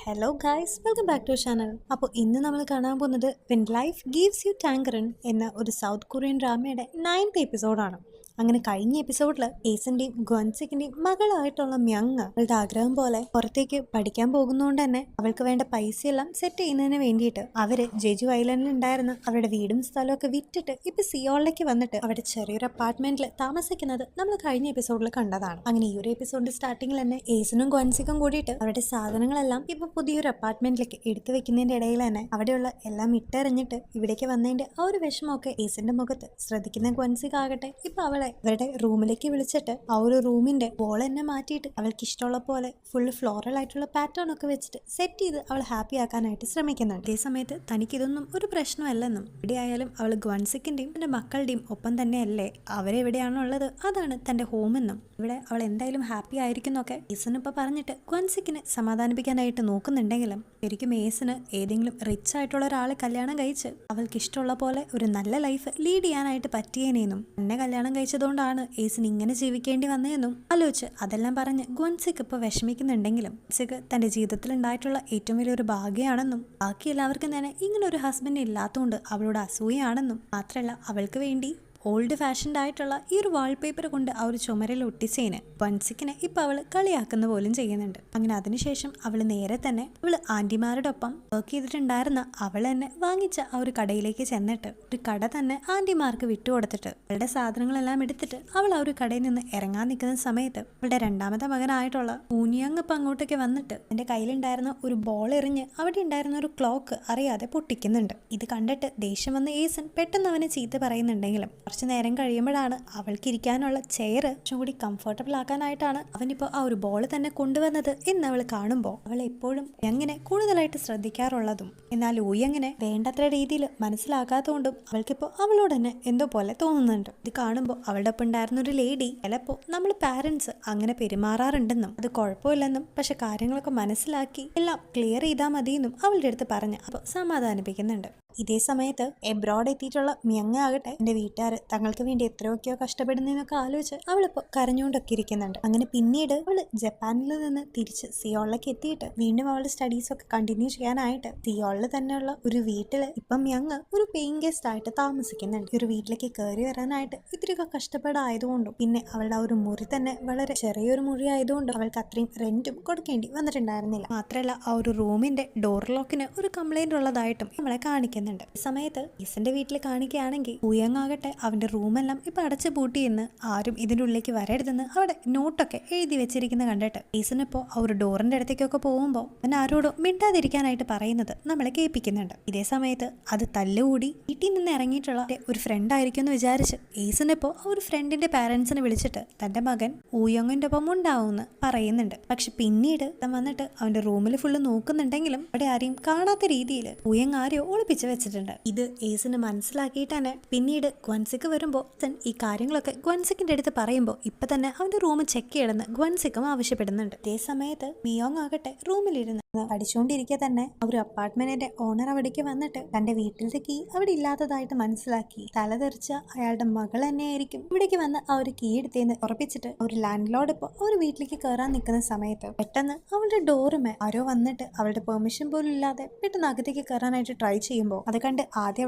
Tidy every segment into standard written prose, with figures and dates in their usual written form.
Hello guys, welcome back to channel. അപ്പോൾ ഇന്ന് നമ്മൾ കാണാൻ പോകുന്നത് when life gives you tangerine എന്ന ഒരു സൗത്ത് കൊറിയൻ ഡ്രാമയുടെ 9th എപ്പിസോഡാണ്. അങ്ങനെ കഴിഞ്ഞ എപ്പിസോഡിൽ ഏസിന്റെയും ഗ്വൻസിക്കിന്റെയും മകളായിട്ടുള്ള മ്യങ് അവളുടെ ആഗ്രഹം പോലെ പുറത്തേക്ക് പഠിക്കാൻ പോകുന്നതുകൊണ്ട് തന്നെ അവൾക്ക് വേണ്ട പൈസയെല്ലാം സെറ്റ് ചെയ്യുന്നതിന് വേണ്ടിയിട്ട് അവര് ജെജു ഐലൻഡിൽ ഉണ്ടായിരുന്ന അവരുടെ വീടും സ്ഥലമൊക്കെ വിറ്റിട്ട് ഇപ്പൊ സിയോളിലേക്ക് വന്നിട്ട് അവിടെ ചെറിയൊരു അപ്പാർട്ട്മെന്റിൽ താമസിക്കുന്നത് നമ്മൾ കഴിഞ്ഞ എപ്പിസോഡിൽ കണ്ടതാണ്. അങ്ങനെ ഈ ഒരു എപ്പിസോഡിന്റെ സ്റ്റാർട്ടിങ്ങിൽ തന്നെ ഏസിനും ഗ്വൻസിക്കും കൂടിയിട്ട് അവരുടെ സാധനങ്ങളെല്ലാം ഇപ്പൊ പുതിയൊരു അപ്പാർട്ട്മെന്റിലേക്ക് എടുത്തു വെക്കുന്നതിന്റെ ഇടയിൽ തന്നെ അവിടെയുള്ള എല്ലാം ഇട്ടെറിഞ്ഞിട്ട് ഇവിടേക്ക് വന്നതിന്റെ ആ ഒരു വിഷമമൊക്കെ ഏസിന്റെ മുഖത്ത് ശ്രദ്ധിക്കുന്ന ഗ്വൻസിക്കാകട്ടെ ഇപ്പൊ അവളെ അവരുടെ റൂമിലേക്ക് വിളിച്ചിട്ട് ആ ഒരു റൂമിന്റെ വോൾ തന്നെ മാറ്റിയിട്ട് അവൾക്ക് ഇഷ്ടമുള്ള പോലെ ഫുള്ള് ഫ്ലോറൽ ആയിട്ടുള്ള പാറ്റേൺ ഒക്കെ വെച്ചിട്ട് സെറ്റ് ചെയ്ത് അവൾ ഹാപ്പി ആക്കാനായിട്ട് ശ്രമിക്കുന്നുണ്ട്. അതേ സമയത്ത് തനിക്കിതൊന്നും ഒരു പ്രശ്നമല്ലെന്നും എവിടെയായാലും അവൾ ഗ്വൻസിക്കിന്റെയും തന്റെ മക്കളുടെയും ഒപ്പം തന്നെയല്ലേ, അവരെവിടെയാണോ ഉള്ളത് അതാണ് തന്റെ ഹോമെന്നും ഇവിടെ അവൾ എന്തായാലും ഹാപ്പി ആയിരിക്കുന്നൊക്കെ ഏസിന് ഇപ്പൊ പറഞ്ഞിട്ട് ഗ്വൻസിക്കിനെ സമാധാനിപ്പിക്കാനായിട്ട് നോക്കുന്നുണ്ടെങ്കിലും ശരിക്കും ഏസിന് ഏതെങ്കിലും റിച്ച് ആയിട്ടുള്ള ഒരാളെ കല്യാണം കഴിച്ച് അവൾക്ക് ഇഷ്ടമുള്ള പോലെ ഒരു നല്ല ലൈഫ് ലീഡ് ചെയ്യാനായിട്ട് പറ്റിയേനെന്നും എന്നെ കല്യാണം കഴിച്ചതുകൊണ്ടാണ് ഏസിന് ഇങ്ങനെ ജീവിക്കേണ്ടി വന്നതെന്നും ആലോചിച്ച് അതെല്ലാം പറഞ്ഞ് ഗ്വൻസിക്ക് ഇപ്പോൾ വിഷമിക്കുന്നുണ്ടെങ്കിലും ഗ്വൻസിക്ക് തന്റെ ജീവിതത്തിൽ ഉണ്ടായിട്ടുള്ള ഏറ്റവും വലിയൊരു ഭാഗ്യമാണെന്നും ബാക്കി എല്ലാവർക്കും തന്നെ ഇങ്ങനെ ഒരു ഹസ്ബൻഡ് ഇല്ലാത്തതുകൊണ്ട് അവളോട് അസൂയാണെന്നും മാത്രമല്ല അവൾക്ക് വേണ്ടി ഓൾഡ് ഫാഷൻഡ് ആയിട്ടുള്ള ഈ ഒരു വാൾപേപ്പർ കൊണ്ട് ആ ഒരു ചുമരിൽ ഒട്ടിച്ചതിന് ഗ്വൻസിക്കിനെ ഇപ്പൊ അവള് കളിയാക്കുന്ന പോലും ചെയ്യുന്നുണ്ട്. അങ്ങനെ അതിനുശേഷം അവള് നേരെ തന്നെ അവള് ആന്റിമാരുടെ ഒപ്പം വർക്ക് ചെയ്തിട്ടുണ്ടായിരുന്ന അവൾ തന്നെ വാങ്ങിച്ച ആ ഒരു കടയിലേക്ക് ചെന്നിട്ട് ഒരു കട തന്നെ ആന്റിമാർക്ക് വിട്ടുകൊടുത്തിട്ട് അവളുടെ സാധനങ്ങളെല്ലാം എടുത്തിട്ട് അവൾ ആ ഒരു കടയിൽ നിന്ന് ഇറങ്ങാൻ നിൽക്കുന്ന സമയത്ത് അവളുടെ രണ്ടാമത്തെ മകനായിട്ടുള്ള ഊനിയങ് ഇപ്പൊ അങ്ങോട്ടേക്ക് വന്നിട്ട് എന്റെ കയ്യിലുണ്ടായിരുന്ന ഒരു ബോൾ എറിഞ്ഞ് അവിടെ ഉണ്ടായിരുന്ന ഒരു ക്ലോക്ക് അറിയാതെ പൊട്ടിക്കുന്നുണ്ട്. ഇത് കണ്ടിട്ട് ദേഷ്യം വന്ന ഏസൻ പെട്ടെന്ന് അവനെ ചീത്ത പറയുന്നുണ്ടെങ്കിലും കുറച്ച് നേരം കഴിയുമ്പോഴാണ് അവൾക്ക് ഇരിക്കാനുള്ള ചെയർ കുറച്ചുകൂടി കംഫർട്ടബിൾ ആക്കാനായിട്ടാണ് അവനിപ്പോൾ ആ ഒരു ബോൾ തന്നെ കൊണ്ടുവന്നത് എന്ന് അവൾ കാണുമ്പോൾ അവൾ എപ്പോഴും എങ്ങനെ കൂടുതലായിട്ട് ശ്രദ്ധിക്കാറുള്ളതും എന്നാൽ ഊയങ്ങനെ വേണ്ടത്ര രീതിയിൽ മനസ്സിലാക്കാത്തതുകൊണ്ടും അവൾക്കിപ്പോൾ അവളോട് തന്നെ എന്തോ പോലെ തോന്നുന്നുണ്ട്. ഇത് കാണുമ്പോൾ അവളുടെ ഒപ്പം ഉണ്ടായിരുന്ന ഒരു ലേഡി ചിലപ്പോൾ നമ്മൾ പാരന്റ്സ് അങ്ങനെ പെരുമാറാറുണ്ടെന്നും അത് കുഴപ്പമില്ലെന്നും പക്ഷെ കാര്യങ്ങളൊക്കെ മനസ്സിലാക്കി എല്ലാം ക്ലിയർ ചെയ്താൽ മതിയെന്നും അവളുടെ അടുത്ത് പറഞ്ഞ് അപ്പോൾ സമാധാനിപ്പിക്കുന്നുണ്ട്. ഇതേ സമയത്ത് എബ്രോഡ് എത്തിയിട്ടുള്ള മ്യങ് ആകട്ടെ എന്റെ വീട്ടുകാർ തങ്ങൾക്ക് വേണ്ടി എത്രയൊക്കെയോ കഷ്ടപ്പെടുന്നതിനൊക്കെ ആലോചിച്ച് അവളിപ്പോൾ കരഞ്ഞുകൊണ്ടൊക്കെ ഇരിക്കുന്നുണ്ട്. അങ്ങനെ പിന്നീട് അവള് ജപ്പാനിൽ നിന്ന് തിരിച്ച് സിയോളിലേക്ക് എത്തിയിട്ട് വീണ്ടും അവളുടെ സ്റ്റഡീസ് ഒക്കെ കണ്ടിന്യൂ ചെയ്യാനായിട്ട് സിയോളിൽ തന്നെയുള്ള ഒരു വീട്ടിൽ ഇപ്പം മ്യങ് ഒരു പേയിങ് ഗസ്റ്റ് ആയിട്ട് താമസിക്കുന്നുണ്ട്. ഈ ഒരു വീട്ടിലേക്ക് കയറി വരാനായിട്ട് ഇത്തിരിയൊക്കെ കഷ്ടപ്പാടായതുകൊണ്ടും പിന്നെ അവളുടെ ആ ഒരു മുറി തന്നെ വളരെ ചെറിയൊരു മുറി ആയതുകൊണ്ടും അവൾക്ക് അത്രയും റെന്റും കൊടുക്കേണ്ടി വന്നിട്ടുണ്ടായിരുന്നില്ല. മാത്രമല്ല ആ ഒരു റൂമിന്റെ ഡോർ ലോക്കിന് ഒരു കംപ്ലൈന്റ് ഉള്ളതായിട്ടും നമ്മളെ കാണിക്കുന്നുണ്ട്. സമയത്ത് ഈസന്റെ വീട്ടിൽ കാണിക്കുകയാണെങ്കിൽ ഉയങ്ങാകട്ടെ അവന്റെ റൂമെല്ലാം ഇപ്പൊ അടച്ചു പൂട്ടിയെന്ന് ആരും ഇതിന്റെ ഉള്ളിലേക്ക് വരരുതെന്ന് അവിടെ നോട്ടൊക്കെ എഴുതി വെച്ചിരിക്കുന്ന കണ്ടിട്ട് ഈസനിപ്പോ ആ ഒരു ഡോറിന്റെ അടുത്തേക്കൊക്കെ പോകുമ്പോൾ അവൻ ആരോടും മിണ്ടാതിരിക്കാനായിട്ട് പറയുന്നത് നമ്മളെ കേൾപ്പിക്കുന്നുണ്ട്. ഇതേ സമയത്ത് അത് തല്ലുകൂടി വീട്ടിൽ നിന്ന് ഇറങ്ങിയിട്ടുള്ള ഒരു ഫ്രണ്ട് ആയിരിക്കും എന്ന് വിചാരിച്ച് ഈസനിപ്പോ ആ ഒരു ഫ്രണ്ടിന്റെ പാരന്റ്സിനെ വിളിച്ചിട്ട് തന്റെ മകൻ ഊയങ്ങിന്റെ ഒപ്പം ഉണ്ടാവുമെന്ന് പറയുന്നുണ്ട്. പക്ഷെ പിന്നീട് വന്നിട്ട് അവന്റെ റൂമിൽ ഫുള്ള് നോക്കുന്നുണ്ടെങ്കിലും അവിടെ ആരെയും കാണാത്ത രീതിയിൽ ഊയങ് ആരെയോ ഒളിപ്പിച്ച് വെച്ചിട്ടുണ്ട്. ഇത് ഏസിന് മനസ്സിലാക്കിയിട്ട് തന്നെ പിന്നീട് ഗ്വൻസിക്ക് വരുമ്പോൾ ഈ കാര്യങ്ങളൊക്കെ ഗ്വൻസിക്കിന്റെ അടുത്ത് പറയുമ്പോൾ ഇപ്പൊ തന്നെ അവന്റെ റൂം ചെക്ക് ചെയ്യണമെന്ന് ഗ്വൻസിക്കും ആവശ്യപ്പെടുന്നുണ്ട്. അതേ സമയത്ത് മിയോങ് ആകട്ടെ റൂമിലിരുന്ന് പഠിച്ചുകൊണ്ടിരിക്കെ തന്നെ ഒരു അപ്പാർട്ട്മെന്റിന്റെ ഓണർ അവിടേക്ക് വന്നിട്ട് തന്റെ വീട്ടിലത്തെ കീ അവിടെ ഇല്ലാത്തതായിട്ട് മനസ്സിലാക്കി തലതെറിച്ച അയാളുടെ മകൾ തന്നെയായിരിക്കും ഇവിടേക്ക് വന്ന് ആ ഒരു കീ എടുത്തേന്ന് ഉറപ്പിച്ചിട്ട് ഒരു ലാൻഡ് ലോഡ് ഇപ്പോൾ ഒരു വീട്ടിലേക്ക് കയറാൻ നിൽക്കുന്ന സമയത്ത് പെട്ടെന്ന് അവളുടെ ഡോറുമേ ആരോ വന്നിട്ട് അവളുടെ പെർമിഷൻ പോലും ഇല്ലാതെ പെട്ടെന്ന് അകത്തേക്ക് കയറാനായിട്ട് ട്രൈ ചെയ്യുമ്പോൾ അത് കണ്ട് ആദ്യം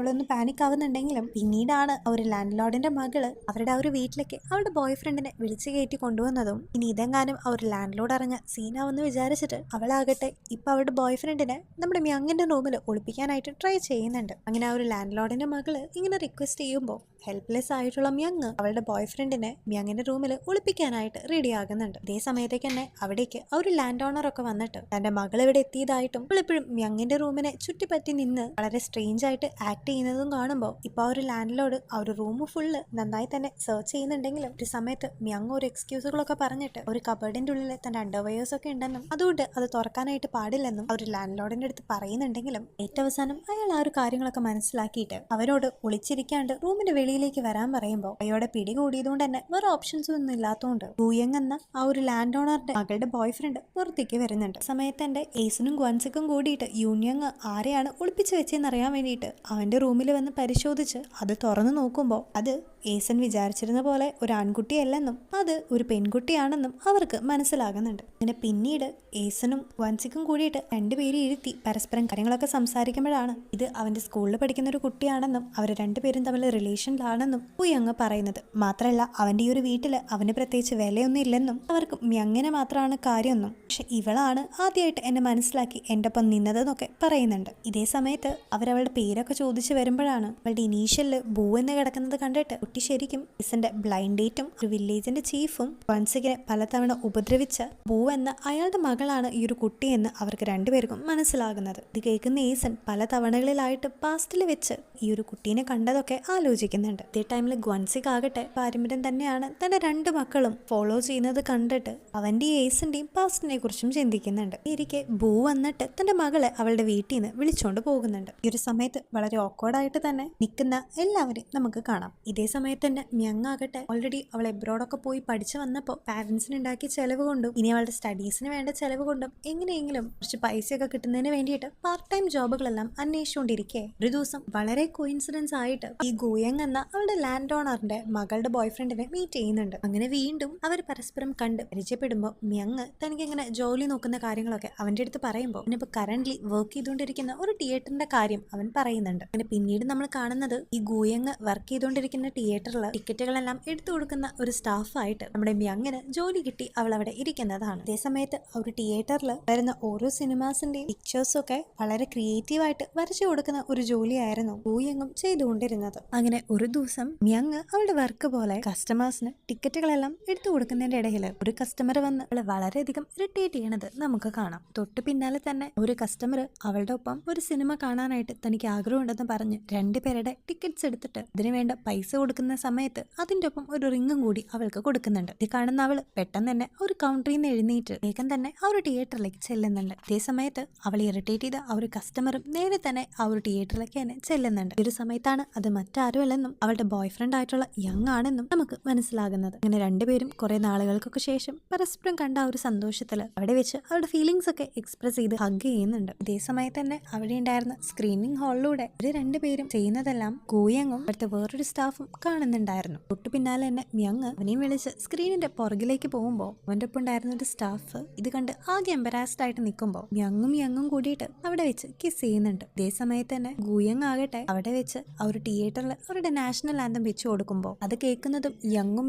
അവളൊന്ന് പാനിക് ആവുന്നുണ്ടെങ്കിലും പിന്നീടാണ് ആ ഒരു ലാൻഡ് ലോഡിന്റെ മകള് അവരുടെ ആ ഒരു വീട്ടിലേക്ക് അവളുടെ ബോയ് ഫ്രണ്ടിനെ വിളിച്ചു കയറ്റി കൊണ്ടുവന്നതും ഇനി ഇതെങ്ങാനും ആ ഒരു ലാൻഡ് ലോഡ് അറിഞ്ഞ സീനാവെന്ന് വിചാരിച്ചിട്ട് അവളാകട്ടെ ഇപ്പൊ അവരുടെ ബോയ് ഫ്രണ്ടിനെ നമ്മുടെ മ്യങ്ങിന്റെ റൂമിൽ ഒളിപ്പിക്കാനായിട്ട് ട്രൈ ചെയ്യുന്നുണ്ട്. അങ്ങനെ ആ ഒരു ലാൻഡ് ലോഡിന്റെ മകള് ഇങ്ങനെ റിക്വസ്റ്റ് ചെയ്യുമ്പോൾ ഹെൽപ്ലെസ് ആയിട്ടുള്ള മ്യങ് അവളുടെ ബോയ് ഫ്രണ്ടിനെ മ്യങ്ങിന്റെ റൂമിൽ ഒളിപ്പിക്കാനായിട്ട് റെഡി ആകുന്നുണ്ട്. അതേ സമയത്തേക്ക് തന്നെ അവിടേക്ക് ആ ഒരു ലാൻഡ് ഓണർ ഒക്കെ വന്നിട്ട് തന്റെ മകൾ ഇവിടെ എത്തിയതായിട്ടും ഇപ്പോഴും മ്യങ്ങിന്റെ റൂമിനെ ചുറ്റിപ്പറ്റി നിന്ന് വളരെ സ്ട്രേഞ്ച് ആയിട്ട് ആക്ട് ചെയ്യുന്നതും കാണുമ്പോൾ ഇപ്പൊ ആ ഒരു ലാൻഡ് ലോഡ് ആ ഒരു റൂം ഫുള്ള് നന്നായി തന്നെ സെർച്ച് ചെയ്യുന്നുണ്ടെങ്കിലും ഒരു സമയത്ത് മ്യങ് ഒരു എക്സ്ക്യൂസുകളൊക്കെ പറഞ്ഞിട്ട് ഒരു കബേർഡിന്റെ ഉള്ളിൽ തന്റെ അണ്ടർവെയേഴ്സ് ഒക്കെ ഉണ്ടെന്നും അതുകൊണ്ട് അത് തുറക്കാനായിട്ട് പാടില്ലെന്നും ആ ഒരു ലാൻഡ് ലോഡിന്റെ അടുത്ത് പറയുന്നുണ്ടെങ്കിലും ഏറ്റവും അവസാനം അയാൾ ആ ഒരു കാര്യങ്ങളൊക്കെ മനസ്സിലാക്കിയിട്ട് അവരോട് ഒളിച്ചിരിക്കാണ്ട് റൂമിന്റെ വെളിയിൽ വെളിയിലേക്ക് വരാൻ പറയുമ്പോൾ അയോടെ പിടികൂടിയതുകൊണ്ട് തന്നെ വേറെ ഓപ്ഷൻസ് ഒന്നും ഇല്ലാത്തതുകൊണ്ട് ഗൂയങ് എന്ന ആ ഒരു ലാൻഡ് ഓണറുടെ മകളുടെ ബോയ് ഫ്രണ്ട് പുറത്തേക്ക് വരുന്നുണ്ട്. സമയത്ത് എന്റെ ഏസനും ഗ്വൻസിക്കും കൂടിയിട്ട് യൂനിയങ് ആരെയാണ് ഒളിപ്പിച്ചു വെച്ചെന്ന് അറിയാൻ വേണ്ടിയിട്ട് അവന്റെ റൂമിൽ വന്ന് പരിശോധിച്ച് അത് തുറന്നു നോക്കുമ്പോൾ അത് ഏസൻ വിചാരിച്ചിരുന്ന പോലെ ഒരു ആൺകുട്ടിയല്ലെന്നും അത് ഒരു പെൺകുട്ടിയാണെന്നും അവർക്ക് മനസ്സിലാകുന്നുണ്ട്. അങ്ങനെ പിന്നീട് ഏസനും ഗ്വൻസിക്കും കൂടിയിട്ട് രണ്ടുപേരും ഇരുത്തി പരസ്പരം കാര്യങ്ങളൊക്കെ സംസാരിക്കുമ്പോഴാണ് ഇത് അവന്റെ സ്കൂളിൽ പഠിക്കുന്ന ഒരു കുട്ടിയാണെന്നും അവർ രണ്ടുപേരും തമ്മിൽ റിലേഷനിലാണെന്നും യുയങ് പറയുന്നത്. മാത്രമല്ല അവന്റെ ഈ ഒരു വീട്ടിൽ അവന് പ്രത്യേകിച്ച് വിലയൊന്നും ഇല്ലെന്നും അവർക്ക് മ്യങ്ങിനെ മാത്രമാണ് കാര്യമൊന്നും, പക്ഷെ ഇവളാണ് ആദ്യമായിട്ട് എന്നെ മനസ്സിലാക്കി എൻ്റെ ഒപ്പം നിന്നതെന്നൊക്കെ പറയുന്നുണ്ട്. ഇതേ സമയത്ത് അവരവളുടെ പേരൊക്കെ ചോദിച്ചു വരുമ്പോഴാണ് അവളുടെ ഇനീഷ്യലില് ബൂ എന്ന് കിടക്കുന്നത് കണ്ടിട്ട് കുട്ടി ശരിക്കും ഇസന്റെ ബ്ലൈൻഡ് ഡേറ്റും ഒരു വില്ലേജിന്റെ ചീഫും വൺസിനെ പലതവണ ഉപദ്രവിച്ച ബൂ എന്ന അയാളുടെ മകളാണ് ഈ ഒരു കുട്ടിയെന്ന് അവർക്ക് രണ്ടുപേർക്കും മനസ്സിലാകുന്നത്. ഇത് കേൾക്കുന്ന ഈസൻ പല തവണകളിലായിട്ട് പാസ്റ്റിൽ വെച്ച് ഈ ഒരു കുട്ടീനെ കണ്ടതൊക്കെ ആലോചിക്കുന്നുണ്ട്. ഇതേ ടൈമിൽ ഗ്വൻസിക് ആകട്ടെ പാരമ്പര്യം തന്നെയാണ് തന്റെ രണ്ട് മക്കളും ഫോളോ ചെയ്യുന്നത് കണ്ടിട്ട് അവന്റെ ഏസന്റെയും പാസ്റ്റിനെ കുറിച്ചും ചിന്തിക്കുന്നുണ്ട്. ഇരിക്കെ ബൂ വന്നിട്ട് തന്റെ മകളെ അവളുടെ വീട്ടിൽ നിന്ന് വിളിച്ചോണ്ട് പോകുന്നുണ്ട്. ഈ ഒരു സമയത്ത് വളരെ ഓക്വേർഡായിട്ട് തന്നെ നിൽക്കുന്ന എല്ലാവരെയും നമുക്ക് കാണാം. ഇതേ സമയത്ത് തന്നെ മ്യങ് ആകട്ടെ ഓൾറെഡി അവൾ എബ്രോഡൊക്കെ പോയി പഠിച്ചു വന്നപ്പോൾ പാരന്റ്സിന് ഉണ്ടാക്കിയ ചെലവ് കൊണ്ടും ഇനി അവളുടെ സ്റ്റഡീസിന് വേണ്ട ചെലവ് കൊണ്ടും എങ്ങനെയെങ്കിലും കുറച്ച് പൈസയൊക്കെ കിട്ടുന്നതിന് വേണ്ടിയിട്ട് പാർട്ട് ടൈം ജോബുകളെല്ലാം അന്വേഷിച്ചുകൊണ്ടിരിക്കെ ഒരു ദിവസം വളരെ കോയിൻസിഡൻസ് ആയിട്ട് ഈ ഗോയങ് എന്ന അവളുടെ ലാൻഡ് ഓണറിന്റെ മകളുടെ ബോയ് ഫ്രണ്ടിനെ മീറ്റ് ചെയ്യുന്നുണ്ട്. അങ്ങനെ വീണ്ടും അവർ പരസ്പരം കണ്ട് പരിചയപ്പെടുമ്പോൾ മ്യങ് തനിക്ക് ഇങ്ങനെ ജോലി നോക്കുന്ന കാര്യങ്ങളൊക്കെ അവന്റെ അടുത്ത് പറയുമ്പോൾ ഇനിയിപ്പോ കറന്റ് വർക്ക് ചെയ്തുകൊണ്ടിരിക്കുന്ന ഒരു തിയേറ്ററിന്റെ കാര്യം അവൻ പറയുന്നുണ്ട്. അങ്ങനെ പിന്നീട് നമ്മൾ കാണുന്നത് ഈ ഗോയങ് വർക്ക് ചെയ്തുകൊണ്ടിരിക്കുന്ന തിയേറ്ററിൽ ടിക്കറ്റുകളെല്ലാം എടുത്തു കൊടുക്കുന്ന ഒരു സ്റ്റാഫായിട്ട് നമ്മുടെ മ്യങ്ങിന് ജോലി കിട്ടി അവൾ അവിടെ ഇരിക്കുന്നതാണ്. അതേസമയത്ത് ഒരു തിയേറ്ററിൽ വരുന്ന ഓരോ സിനിമാസിന്റെയും പിക്ചേഴ്സും ഒക്കെ വളരെ ക്രിയേറ്റീവായിട്ട് വരച്ചു കൊടുക്കുന്ന ഒരു ജോലിയായിരുന്നു ഗോയങ്ങും ചെയ്തുകൊണ്ടിരുന്നത്. അങ്ങനെ ഒരു ദിവസം മ്യങ് അവളുടെ വർക്ക് പോലെ കസ്റ്റമേഴ്സിന് ടിക്കറ്റുകളെല്ലാം എടുത്തു കൊടുക്കുന്നതിന്റെ ഇടയിൽ ഒരു കസ്റ്റമർ വന്ന് അവളെ വളരെയധികം ഇറിറ്റേറ്റ് ചെയ്യണത് നമുക്ക് കാണാം. തൊട്ട് പിന്നാലെ തന്നെ ഒരു കസ്റ്റമർ അവളുടെ ഒപ്പം ഒരു സിനിമ കാണാനായിട്ട് തനിക്ക് ആഗ്രഹമുണ്ടെന്ന് പറഞ്ഞ് രണ്ടുപേരുടെ ടിക്കറ്റ്സ് എടുത്തിട്ട് ഇതിനു വേണ്ട പൈസ കൊടുക്കുന്ന സമയത്ത് അതിന്റെ ഒപ്പം ഒരു റിങ്ങും കൂടി അവൾക്ക് കൊടുക്കുന്നുണ്ട്. ഇത് കാണുന്ന അവള് പെട്ടെന്ന് തന്നെ ഒരു കൗണ്ടറിൽ നിന്ന് എഴുന്നേറ്റ് വേഗം തന്നെ ആ ഒരു തിയേറ്ററിലേക്ക് ചെല്ലുന്നുണ്ട്. അതേ സമയത്ത് അവൾ ഇറിറ്റേറ്റ് ചെയ്ത ആ ഒരു കസ്റ്റമറും നേരെ തന്നെ ആ ഒരു തിയേറ്ററിലേക്ക് തന്നെ ചെല്ലുന്നുണ്ട്. ഈ ഒരു സമയത്താണ് അത് മറ്റാരും അല്ലെന്നും അവളുടെ ബോയ് ഫ്രണ്ട് ആയിട്ടുള്ള യങ് ആണെന്നും നമുക്ക് മനസ്സിലാകുന്നത്. അങ്ങനെ രണ്ടുപേരും കുറെ നാളുകൾക്കൊക്കെ ശേഷം പരസ്പരം കണ്ട ആ ഒരു സന്തോഷത്തില് അവിടെ വെച്ച് അവരുടെ ഫീലിംഗ്സ് ഒക്കെ എക്സ്പ്രസ് ചെയ്ത് ഹഗ് ചെയ്യുന്നുണ്ട്. ഇതേ സമയത്ത് തന്നെ അവിടെ ഉണ്ടായിരുന്ന സ്ക്രീനിങ് ഹാളിലൂടെ ഇവര് രണ്ടുപേരും ചെയ്യുന്നതെല്ലാം ഗോയങ്ങും അടുത്ത വേറൊരു സ്റ്റാഫും കാണുന്നുണ്ടായിരുന്നു. തൊട്ടു പിന്നാലെ തന്നെ മ്യങ് അവനെയും വിളിച്ച് സ്ക്രീനിന്റെ പുറകിലേക്ക് പോകുമ്പോൾ അവന്റെ ഒപ്പം ഉണ്ടായിരുന്ന ഒരു സ്റ്റാഫ് ഇത് കണ്ട് ആകെ എംബരാസ്ഡ് ആയിട്ട് നിൽക്കുമ്പോൾ യങ്ങും കൂടിയിട്ട് അവിടെ വെച്ച് കിസ് ചെയ്യുന്നുണ്ട്. ഇതേ സമയത്ത് തന്നെ ഗൂയങ് ആകട്ടെ അവിടെ വെച്ച് ആ ഒരു തിയേറ്ററിൽ അവരുടെ നാഷണൽ ആന്തം വെച്ച് കൊടുക്കുമ്പോൾ അത് കേൾക്കുന്നതും യങ്ങും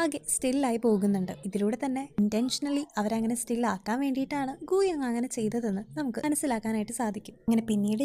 ആകെ സ്റ്റില്ലായി പോകുന്നുണ്ട്. ഇതിലൂടെ തന്നെ ഇന്റൻഷനലി അവരങ്ങനെ സ്റ്റില്ലാക്കാൻ വേണ്ടിയിട്ടാണ് ഗൂയങ് അങ്ങനെ ചെയ്തതെന്ന് നമുക്ക് മനസ്സിലാക്കാനായിട്ട് സാധിക്കും. അങ്ങനെ പിന്നീട്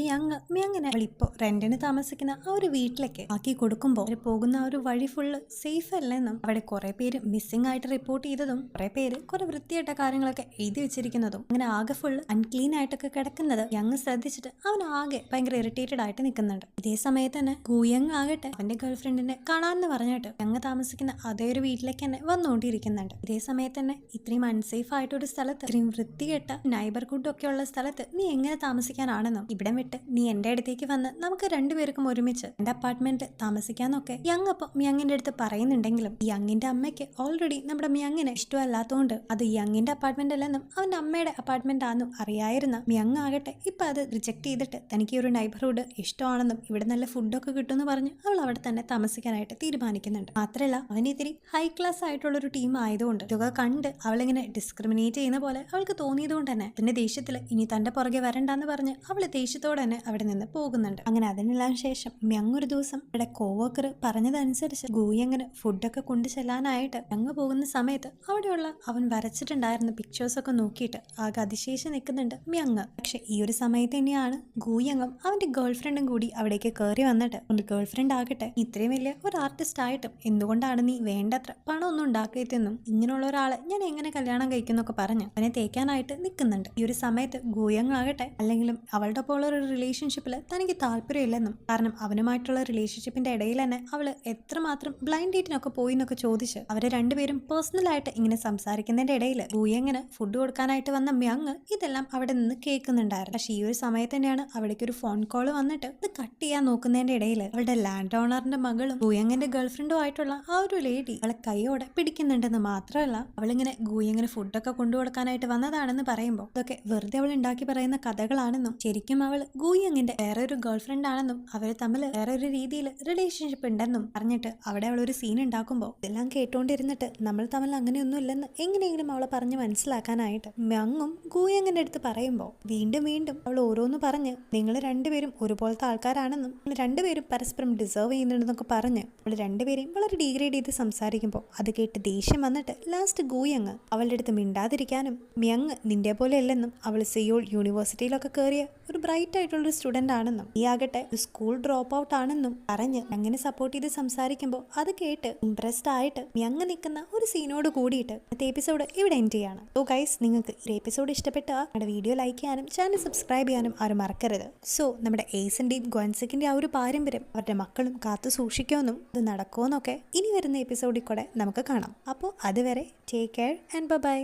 മ്യങ്ങിനെ അവളിപ്പോ റെന്റിന് താമസിക്കുന്ന ആ ഒരു വീട്ടിലേക്ക് ആക്കി കൊടുക്കുമ്പോൾ അവർ പോകുന്ന ആ ഒരു വഴി ഫുള്ള് സേഫ് അല്ലെന്നും അവിടെ കുറെ പേര് മിസ്സിംഗ് ആയിട്ട് റിപ്പോർട്ട് ചെയ്തതും കുറെ പേര് കുറെ വൃത്തിയായിട്ട കാര്യങ്ങളൊക്കെ എഴുതി വെച്ചിരിക്കുന്നതും അങ്ങനെ ആകെ ഫുള്ള് അൺക്ലീൻ ആയിട്ടൊക്കെ കിടക്കുന്നത് യങ് ശ്രദ്ധിച്ചിട്ട് അവൻ ആകെ ഭയങ്കര ഇറിറ്റേറ്റഡ് ആയിട്ട് നിൽക്കുന്നുണ്ട്. ഇതേ സമയത്ത് തന്നെ ഗൂയങ് ആകട്ടെ അവന്റെ ഗേൾഫ്രണ്ടിനെ കാണാമെന്ന് പറഞ്ഞിട്ട് യങ് താമസിക്കുന്ന അതേ ഒരു വീട്ടിലേക്ക് തന്നെ വന്നുകൊണ്ടിരിക്കുന്നുണ്ട്. ഇതേ സമയത്ത് തന്നെ ഇത്രയും അൺസേഫ് ആയിട്ട് ഒരു സ്ഥലത്ത് ഇത്രയും വൃത്തികെട്ട നൈബർഹുഡ് ഒക്കെ ഉള്ള സ്ഥലത്ത് നീ എങ്ങനെ താമസിക്കാനാണെന്നും ഇവിടം വിട്ട് നീ എന്റെ അടുത്തേക്ക് വന്ന് നമുക്ക് രണ്ടുപേർക്കും ഒരുമിച്ച് എന്റെ അപ്പാർട്ട്മെന്റ് താമസിക്കാന്നൊക്കെ യങ് അപ്പം യങ്ങിന്റെ അടുത്ത് പറയുന്നുണ്ടെങ്കിലും യങ്ങിന്റെ അമ്മയ്ക്ക് ഓൾറെഡി നമ്മുടെ മ്യങ്ങിനെ ഇഷ്ടമല്ലാത്തതുകൊണ്ട് അത് യങ്ങിന്റെ അപ്പാർട്ട്മെന്റ് അല്ലെന്നും അവന്റെ അമ്മയുടെ അപ്പാർട്ട്മെന്റ് ആണെന്നും അറിയായിരുന്ന മ്യങ് ആകട്ടെ ഇപ്പൊ അത് റിജക്ട് ചെയ്തിട്ട് തനിക്ക് ഒരു നൈബർഹുഡ് ഇഷ്ടമാണെന്നും ഇവിടെ നല്ല ഫുഡൊക്കെ കിട്ടുമെന്ന് പറഞ്ഞ് അവൾ അവിടെ തന്നെ താമസിക്കാനായിട്ട് തീരുമാനിക്കുന്നുണ്ട്. മാത്രമല്ല അവൻ ഇത്തിരി ഹൈ ക്ലാസ് ആയിട്ടുള്ള ഒരു ടീം ആയതുകൊണ്ട് ഇതൊക്കെ കണ്ട് അവളിങ്ങനെ ഡിസ്ക്രിമിനേറ്റ് ചെയ്യുന്ന പോലെ അവൾക്ക് തോന്നിയതുകൊണ്ട് തന്നെ തന്റെ ദേഷ്യത്തിൽ ഇനി തന്റെ പുറകെ വരണ്ടെന്ന് പറഞ്ഞ് അവള് ദേഷ്യത്തോടെ തന്നെ അവിടെ നിന്ന് പോകുന്നുണ്ട്. അങ്ങനെ അതിനെല്ലാം ശേഷം മ്യങ് ഒരു ദിവസം ഇവിടെ കോവർക്കർ പറഞ്ഞതനുസരിച്ച് ഗൂയങ്ങിന് ഫുഡൊക്കെ കൊണ്ടു ചെല്ലാനായിട്ട് യങ് പോകുന്ന സമയത്ത് അവിടെയുള്ള അവൻ വരച്ചിട്ടുണ്ടായിരുന്ന പിക്ചേഴ്സ് ഒക്കെ നോക്കിയിട്ട് ആകെ അതിശയിച്ച് നിൽക്കുന്നുണ്ട് മ്യങ്. പക്ഷെ ഈ ഒരു സമയത്ത് തന്നെയാണ് ഗൂയങ്ങും അവന്റെ ഗേൾഫ്രണ്ടും കൂടി അവിടേക്ക് കയറി വന്നിട്ട് അവന്റെ ഗേൾഫ്രണ്ട് ആകട്ടെ ഇത്രയും വലിയ ഒരു ആർട്ടിസ്റ്റ് ആയിട്ടും എന്തുകൊണ്ടാണ് നീ വേണ്ടത്ര പണമൊന്നും ഉണ്ടാക്കിയതെന്നും ഇങ്ങനെയുള്ള ഒരാളെ ഞാൻ എങ്ങനെ കല്യാണം കഴിക്കുന്നൊക്കെ പറഞ്ഞ് അവനെ തേക്കാനായിട്ട് നിൽക്കുന്നുണ്ട്. ഈ ഒരു സമയത്ത് ഗൂയങ് ആകട്ടെ അല്ലെങ്കിലും അവളുടെ ഒപ്പം ഉള്ള ഒരു റിലേഷൻഷിപ്പിൽ തനിക്ക് താല്പര്യമില്ലെന്നും കാരണം അവനുമായിട്ടുള്ള റിലേഷൻഷിപ്പിന്റെ ഇടയിൽ തന്നെ അവള് എത്രമാത്രം ബ്ലൈൻഡ് ഡേറ്റിനൊക്കെ പോയി എന്നൊക്കെ ചോദിച്ച് അവരെ രണ്ടുപേരും പേഴ്സണലായിട്ട് ഇങ്ങനെ സംസാരിക്കുന്നതിന്റെ ഇടയിൽ ഗൂയങ്ങിന് ഫുഡ് കൊടുക്കാനായിട്ട് വന്ന മ്യങ് ഇതെല്ലാം അവിടെ നിന്ന് കേൾക്കുന്നുണ്ടായിരുന്നു. പക്ഷെ ഈ ഒരു സമയത്ത് തന്നെയാണ് അവിടേക്ക് ഒരു ഫോൺ കോൾ വന്നിട്ട് ഇത് കട്ട് ചെയ്യാൻ നോക്കുന്നതിന്റെ ഇടയിൽ അവളുടെ ലാൻഡ് ഓണർ സാറിന്റെ മകളും ഗൂയങ്ങിന്റെ ഗേൾഫ്രണ്ടും ആയിട്ടുള്ള ആ ഒരു ലേഡി അവളെ കൈയോടെ പിടിക്കുന്നുണ്ടെന്ന് മാത്രമല്ല അവളിങ്ങനെ ഗൂയങ്ങിന് ഫുഡൊക്കെ കൊണ്ടു കൊടുക്കാനായിട്ട് വന്നതാണെന്ന് പറയുമ്പോൾ അതൊക്കെ വെറുതെ അവൾ ഉണ്ടാക്കി പറയുന്ന കഥകളാണെന്നും ശരിക്കും അവൾ ഗൂയങ്ങിന്റെ വേറെ ഒരു ഗേൾഫ്രണ്ട് ആണെന്നും അവർ തമ്മിൽ വേറെ ഒരു രീതിയിൽ റിലേഷൻഷിപ്പ് ഉണ്ടെന്നും പറഞ്ഞിട്ട് അവിടെ അവൾ ഒരു സീൻ ഉണ്ടാക്കുമ്പോൾ ഇതെല്ലാം കേട്ടോണ്ടിരുന്നിട്ട് നമ്മൾ തമ്മിൽ അങ്ങനെയൊന്നും ഇല്ലെന്ന് എങ്ങനെയെങ്കിലും അവളെ പറഞ്ഞ് മനസ്സിലാക്കാനായിട്ട് മ്യങ്ങും ഗൂയങ്ങിന്റെ അടുത്ത് പറയുമ്പോൾ വീണ്ടും വീണ്ടും അവൾ ഓരോന്ന് പറഞ്ഞ് നിങ്ങൾ രണ്ടുപേരും ഒരുപോലത്തെ ആൾക്കാരാണെന്നും നിങ്ങൾ രണ്ടുപേരും പരസ്പരം ഡിസേർവ് ചെയ്യുന്നുണ്ടെന്നൊക്കെ പറഞ്ഞ് അവൾ രണ്ടുപേരെയും വളരെ ഡീഗ്രേഡ് ചെയ്ത് സംസാരിക്കുമ്പോൾ അത് കേട്ട് ദേഷ്യം വന്നിട്ട് ലാസ്റ്റ് ഗൂയങ് അവളുടെ അടുത്ത് മിണ്ടാതിരിക്കാനും മ്യങ് നിന്റെ പോലെ അല്ലെന്നും അവൾ സിയോൾ യൂണിവേഴ്സിറ്റിയിലൊക്കെ കയറിയ ഒരു ബ്രൈറ്റ് ആയിട്ടുള്ളൊരു സ്റ്റുഡൻ്റ് ആണെന്നും ഈ ആകട്ടെ ഒരു സ്കൂൾ ഡ്രോപ്പ് ഔട്ട് ആണെന്നും പറഞ്ഞ് അങ്ങനെ സപ്പോർട്ട് ചെയ്ത് സംസാരിക്കുമ്പോൾ അത് കേട്ട് ഇംപ്രസ്ഡ് ആയിട്ട് മ്യങ് നിൽക്കുന്ന ഒരു സീനോട് കൂടിയിട്ട് ഇന്നത്തെ എപ്പിസോഡ് ഇവിടെ എൻഡ് ചെയ്യാണ്. സോ ഗൈസ്, നിങ്ങൾക്ക് ഈ എപ്പിസോഡ് ഇഷ്ടപ്പെട്ടാൽ നമ്മുടെ വീഡിയോ ലൈക്ക് ചെയ്യാനും ചാനൽ സബ്സ്ക്രൈബ് ചെയ്യാനും ആരും മറക്കരുത്. സോ നമ്മുടെ ഏസന്റെയും ഗ്വൻസിക്കിന്റെ ആ ഒരു പാരമ്പര്യം അവരുടെ മക്കളും കാത്തു സൂക്ഷിക്കുമെന്നും ഇത് നടക്കുമെന്നൊക്കെ ഇനി വരുന്ന എപ്പിസോഡിൽ കൂടെ നമുക്ക് കാണാം. അപ്പോൾ അതുവരെ ടേക്ക് കെയർ ആൻഡ് ബൈ.